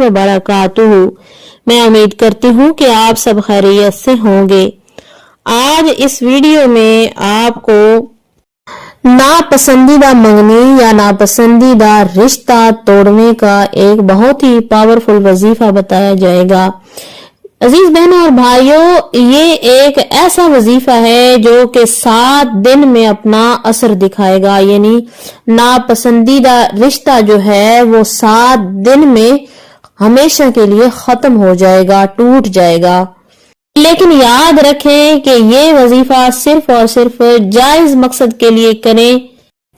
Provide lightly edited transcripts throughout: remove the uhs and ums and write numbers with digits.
وبرکاتہ۔ میں امید کرتی ہوں کہ آپ سب خیریت سے ہوں گے۔ آج اس ویڈیو میں آپ کو ناپسندیدہ منگنی یا ناپسندیدہ رشتہ توڑنے کا ایک بہت ہی پاورفل وظیفہ بتایا جائے گا۔ عزیز بہنوں اور بھائیوں، یہ ایک ایسا وظیفہ ہے جو کہ 7 دن میں اپنا اثر دکھائے گا، یعنی ناپسندیدہ رشتہ جو ہے وہ 7 دن میں ہمیشہ کے لیے ختم ہو جائے گا، ٹوٹ جائے گا۔ لیکن یاد رکھیں کہ یہ وظیفہ صرف اور صرف جائز مقصد کے لیے کریں۔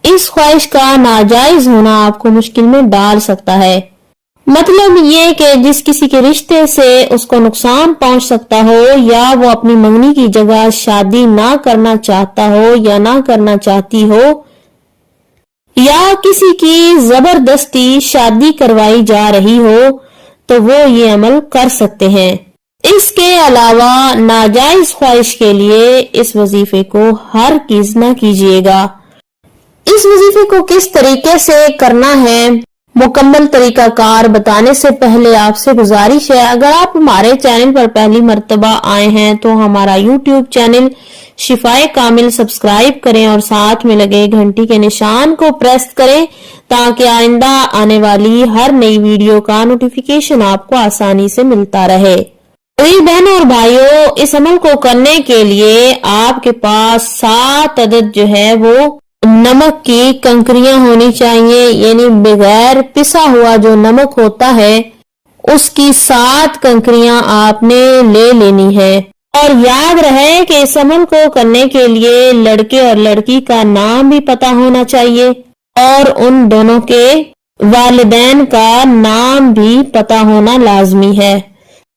اس خواہش کا ناجائز ہونا آپ کو مشکل میں ڈال سکتا ہے۔ مطلب یہ کہ جس کسی کے رشتے سے اس کو نقصان پہنچ سکتا ہو، یا وہ اپنی منگنی کی جگہ شادی نہ کرنا چاہتا ہو یا نہ کرنا چاہتی ہو، یا کسی کی زبردستی شادی کروائی جا رہی ہو، تو وہ یہ عمل کر سکتے ہیں۔ اس کے علاوہ ناجائز خواہش کے لیے اس وظیفے کو ہرگز نہ کیجیے گا۔ اس وظیفے کو کس طریقے سے کرنا ہے، مکمل طریقہ کار بتانے سے پہلے آپ سے گزارش ہے، اگر آپ ہمارے چینل پر پہلی مرتبہ آئے ہیں تو ہمارا یوٹیوب چینل شفائے کامل سبسکرائب کریں اور ساتھ میں لگے گھنٹی کے نشان کو پریس کریں تاکہ آئندہ آنے والی ہر نئی ویڈیو کا نوٹیفیکیشن آپ کو آسانی سے ملتا رہے۔ بہنوں اور بھائیوں، اس عمل کو کرنے کے لیے آپ کے پاس 7 عدد جو ہے وہ نمک کی کنکریاں ہونی چاہیے، یعنی بغیر پسا ہوا جو نمک ہوتا ہے اس کی 7 کنکریاں آپ نے لے لینی ہے۔ اور یاد رہے کہ اس عمل کو کرنے کے لیے لڑکے اور لڑکی کا نام بھی پتہ ہونا چاہیے اور ان دونوں کے والدین کا نام بھی پتہ ہونا لازمی ہے۔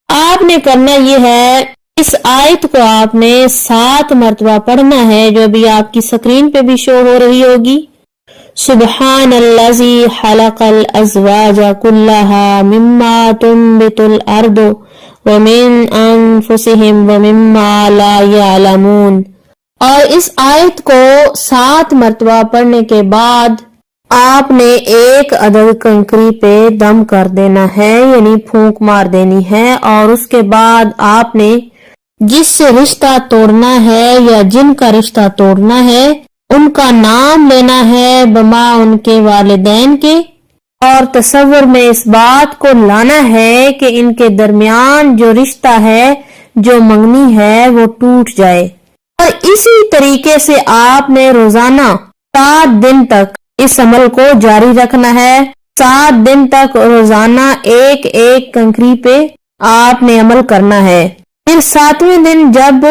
آپ نے کرنا یہ ہے، اس آیت کو آپ نے 7 مرتبہ پڑھنا ہے، جو ابھی آپ کی سکرین پہ بھی شو ہو رہی ہوگی۔ سبحان الذی خلق الازواج کلها مما تنبت الارض ومن انفسهم ومما لا يعلمون۔ اور اس آیت کو 7 مرتبہ پڑھنے کے بعد آپ نے 1 عدد کنکری پہ دم کر دینا ہے، یعنی پھونک مار دینی ہے، اور اس کے بعد آپ نے جس سے رشتہ توڑنا ہے یا جن کا رشتہ توڑنا ہے ان کا نام لینا ہے بما ان کے والدین کے، اور تصور میں اس بات کو لانا ہے کہ ان کے درمیان جو رشتہ ہے، جو منگنی ہے، وہ ٹوٹ جائے۔ اور اسی طریقے سے آپ نے روزانہ 7 دن تک اس عمل کو جاری رکھنا ہے۔ 7 دن تک روزانہ 1 کنکری پہ آپ نے عمل کرنا ہے۔ پھر 7ویں دن جب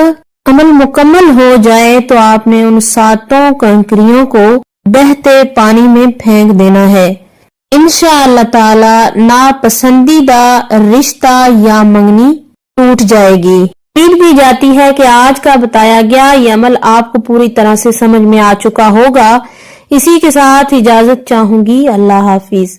عمل مکمل ہو جائے تو آپ نے ان 7 کنکریوں کو بہتے پانی میں پھینک دینا ہے۔ انشاءاللہ تعالی ناپسندیدہ رشتہ یا منگنی ٹوٹ جائے گی۔ امید بھی جاتی ہے کہ آج کا بتایا گیا یہ عمل آپ کو پوری طرح سے سمجھ میں آ چکا ہوگا۔ اسی کے ساتھ اجازت چاہوں گی، اللہ حافظ۔